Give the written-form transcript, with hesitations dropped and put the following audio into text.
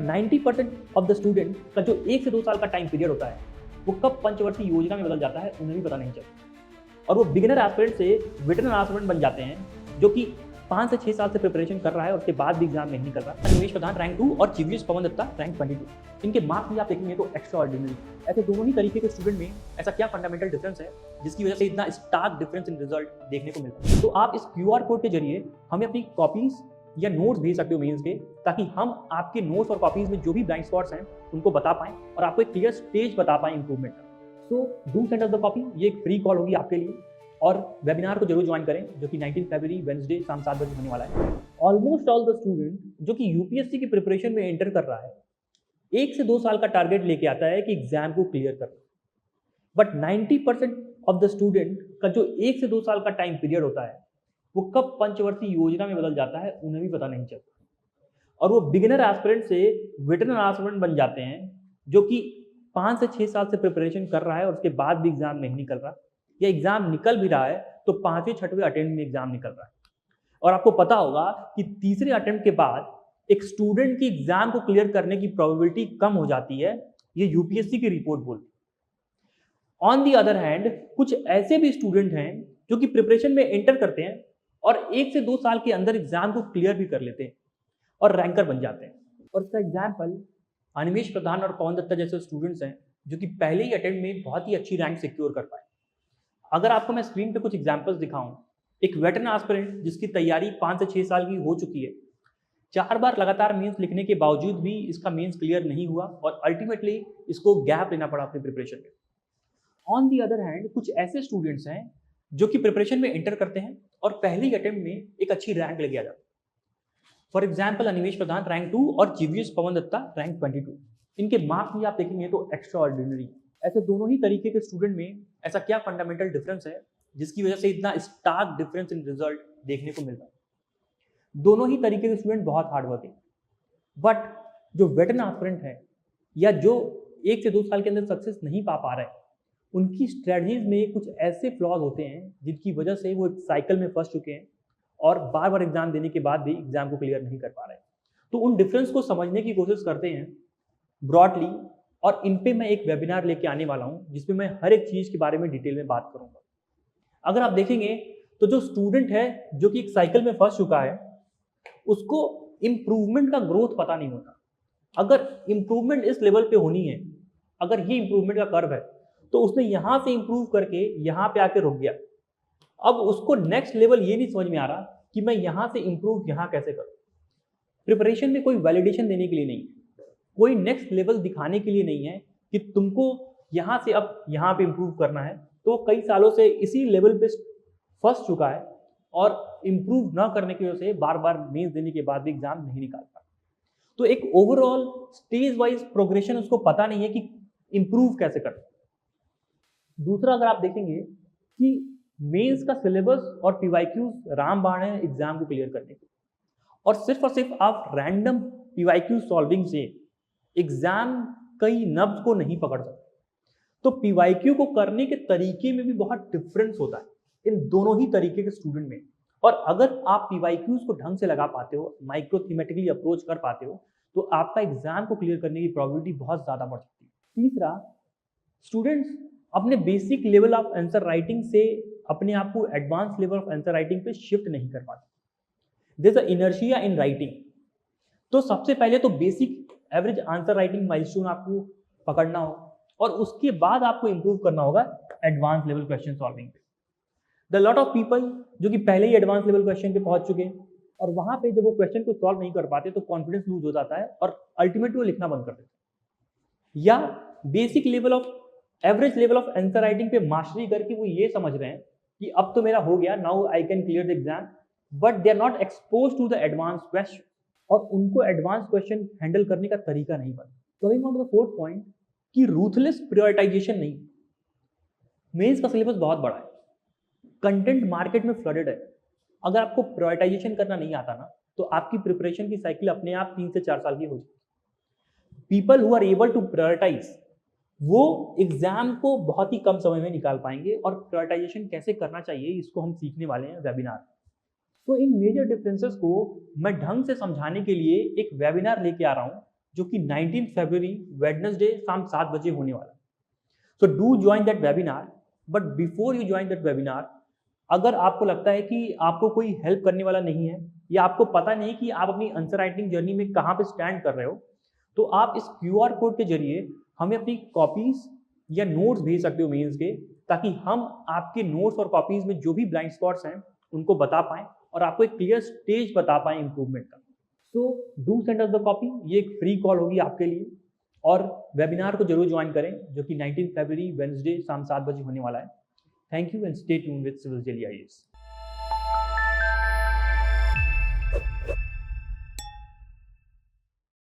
90% of the student का जो 1 से 2 साल का टाइम पीरियड होता है वो कब पंचवर्षीय योजना में बदल जाता है उन्हें भी पता नहीं चलता और वो बिगिनर एस्पिरेंट से वेटरन एस्पिरेंट बन जाते हैं जो कि 5 से 6 साल से प्रिपरेशन कर रहा है और उसके बाद भी एग्जाम नहीं निकल रहा। अनिमेश प्रधान रैंक 2 और जीवीएस पवन दत्ता रैंक 22। इनके मार्क्स भी आप देखेंगे तो एक्स्ट्रा ऑर्डिनरी। ऐसे दोनों ही तरीके के स्टूडेंट में ऐसा क्या फंडामेंटल डिफरेंस है जिसकी वजह से इतना स्टार्क डिफरेंस इन रिजल्ट देखने को मिलता है। तो आप इस क्यूआर कोड के जरिए हमें अपनी कॉपीज या नोट्स भेज सकते हो मेंस के, ताकि हम आपके नोट्स और कॉपीज में जो भी ब्लाइंड स्पॉट्स हैं उनको बता पाएं और आपको एक क्लियर स्टेज बता पाएं इंप्रूवमेंट का। So do send us the copy. ये एक फ्री कॉल होगी आपके लिए और वेबिनार को जरूर ज्वाइन करें जो कि 19 फरवरी वेडनेसडे शाम 7 बजे होने वाला है। ऑलमोस्ट ऑल द स्टूडेंट जो कि यूपीएससी की प्रिपरेशन में एंटर कर रहा है 1 से 2 साल का टारगेट लेके आता है कि एग्जाम को क्लियर करना, बट 90% ऑफ द स्टूडेंट का जो 1 से 2 साल का टाइम पीरियड होता है वो कब पंचवर्षीय योजना में बदल जाता है उन्हें भी पता नहीं चलता और वो बिगिनर एस्पिरेंट से वेटरन एस्पिरेंट बन जाते हैं जो कि 5 से 6 साल से प्रिपरेशन कर रहा है और उसके बाद भी एग्जाम नहीं निकल रहा, या एग्जाम निकल भी रहा है तो 5वें 6वें अटेम्प्ट में एग्जाम निकल रहा है। और आपको पता होगा कि तीसरे अटेम्प्ट के बाद एक स्टूडेंट की एग्जाम को क्लियर करने की प्रोबेबिलिटी कम हो जाती है, ये यूपीएससी की रिपोर्ट बोलती है। ऑन दी अदर हैंड कुछ ऐसे भी स्टूडेंट हैं जो कि प्रिपरेशन में एंटर करते हैं और 1 से 2 साल के अंदर एग्जाम को क्लियर भी कर लेते हैं और रैंकर बन जाते हैं। और इसका एग्जाम्पल अनिमेश प्रधान और पवन दत्ता जैसे स्टूडेंट्स हैं जो कि पहले ही अटेम्प्ट में बहुत ही अच्छी रैंक सिक्योर कर पाए। अगर आपको मैं स्क्रीन पे कुछ एग्जांपल्स दिखाऊं, एक वेटरन एस्पिरेंट जिसकी तैयारी 5 से 6 साल की हो चुकी है, 4 बार लगातार मेंस लिखने के बावजूद भी इसका मेंस क्लियर नहीं हुआ और अल्टीमेटली इसको गैप लेना पड़ा अपनी प्रिपरेशन में। ऑन दी अदर हैंड कुछ ऐसे स्टूडेंट्स हैं जो कि प्रिपरेशन में एंटर करते हैं और पहले ही अटेम्प्ट में एक अच्छी रैंक लेके आ जाते हैं। For example Animesh Pradhan rank 2 और जीवीएस पवन दत्ता रैंक 22। इनके मार्क्स भी आप देखेंगे तो एक्स्ट्रा ऑर्डिनरी। ऐसे दोनों ही तरीके के स्टूडेंट में ऐसा क्या फंडामेंटल डिफरेंस है जिसकी वजह से इतना स्टार्क डिफरेंस इन रिजल्ट देखने को मिलता है। दोनों ही तरीके के स्टूडेंट बहुत हार्ड वर्किंग, बट जो वेटरन एस्पिरेंट है या जो 1 से 2 साल के अंदर सक्सेस नहीं पा रहे हैं, उनकी स्ट्रेटजीज में कुछ ऐसे फ्लॉज होते हैं जिनकी वजह से वो एक साइकिल में फंस चुके हैं और बार बार एग्जाम देने के बाद भी एग्जाम को क्लियर नहीं कर पा रहे हैं। तो उन डिफरेंस को समझने की कोशिश करते हैं ब्रॉडली, और इन पे मैं एक वेबिनार लेके आने वाला हूं जिसमें मैं हर एक चीज के बारे में डिटेल में बात करूंगा। अगर आप देखेंगे तो जो स्टूडेंट है जो कि एक साइकिल में फंस चुका है उसको इंप्रूवमेंट का ग्रोथ पता नहीं होता। अगर इंप्रूवमेंट इस लेवल पे होनी है, अगर ये इंप्रूवमेंट का कर्व है तो उसने यहां से इंप्रूव करके यहां पे आके रुक गया। अब उसको नेक्स्ट लेवल ये नहीं समझ में आ रहा कि मैं यहां से इंप्रूव यहां कैसे करूं। प्रिपरेशन में कोई वैलिडेशन देने के लिए नहीं, कोई नेक्स्ट लेवल दिखाने के लिए नहीं है कि तुमको यहां से अब यहां पे इंप्रूव करना है। तो कई सालों से इसी लेवल पे फंस चुका है और इंप्रूव ना करने की वजह से बार बार मेंस देने के बाद भी एग्जाम नहीं निकाल पा। तो एक ओवरऑल स्टेज वाइज प्रोग्रेशन उसको पता नहीं है कि इंप्रूव कैसे करना। दूसरा, अगर आप देखेंगे कि मेंस का सिलेबस और पीवाईक्यूज रामबाण है एग्जाम को क्लियर करने के, और सिर्फ आप रैंडम पीवाईक्यू सॉल्विंग से एग्जाम कई नब्ज को नहीं पकड़ सकते। तो पीवाईक्यू को करने के तरीके में भी बहुत डिफरेंस होता है इन दोनों ही तरीके के स्टूडेंट में। और अगर आप पीवाईक्यूज को ढंग से लगा पाते हो, माइक्रो थीमेटिकली अप्रोच कर पाते हो, तो आपका एग्जाम को क्लियर करने की प्रोबेबिलिटी बहुत ज्यादा बढ़ सकती है। तीसरा, स्टूडेंट्स अपने basic level of answer writing से अपने आप को advance level of answer writing पे शिफ्ट नहीं कर पाते। There is a inertia in writing. तो सबसे पहले तो basic average answer writing milestone आपको पकड़ना हो और उसके बाद आपको इंप्रूव करना होगा एडवांस लेवल क्वेश्चन सॉल्विंग पे। द लॉट ऑफ पीपल जो कि पहले ही एडवांस लेवल क्वेश्चन पे पहुंच चुके हैं और वहां पे जब वो क्वेश्चन को सॉल्व नहीं कर पाते तो कॉन्फिडेंस लूज हो जाता है और अल्टीमेटली वो लिखना बंद कर देते हैं। या basic level of average level of answer writing पे मास्टरी करके वो ये समझ रहे हैं कि अब तो मेरा हो गया, now I can clear the exam, but they are not expose to the advance question और उनको एडवांस क्वेश्चन हैंडल करने का तरीका नहीं पता। Coming on to the fourth point कि रूथलेस प्रायोरिटाइजेशन नहीं। मेंस का सिलेबस बहुत बड़ा है, कंटेंट मार्केट में फ्लडेड है। अगर आपको प्रायोरिटाइजेशन करना नहीं आता ना तो आपकी प्रिपरेशन की साइकिल अपने आप 3 से 4 साल की हो जाती। People who are able to prioritize वो एग्जाम को बहुत ही कम समय में निकाल पाएंगे और प्रायोरिटाइजेशन कैसे करना चाहिए इसको हम सीखने वाले हैं वेबिनार। तो इन मेजर डिफरेंसेस को मैं ढंग से समझाने के लिए एक वेबिनार लेके आ रहा हूं जो कि 19 फरवरी वेडनेसडे शाम 7 बजे होने वाला है। So do join that webinar, but before you join that webinar, अगर आपको लगता है कि आपको कोई हेल्प करने वाला नहीं है या आपको पता नहीं कि आप अपनी आंसर राइटिंग जर्नी में कहाँ पे स्टैंड कर रहे हो, तो आप इस क्यूआर कोड के जरिए हमें अपनी कॉपीज या नोट्स भेज सकते हो मेंस के, ताकि हम आपके नोट्स और कॉपीज में जो भी ब्लाइंड स्पॉट्स हैं उनको बता पाएं और आपको एक क्लियर स्टेज बता पाएं इंप्रूवमेंट का। So do send us the copy, ये एक फ्री कॉल होगी आपके लिए, और वेबिनार को जरूर ज्वाइन करें जो कि 19 फरवरी वेडनेसडे शाम 7 बजे होने वाला है। Thank you and stay tuned with civil daily IAS.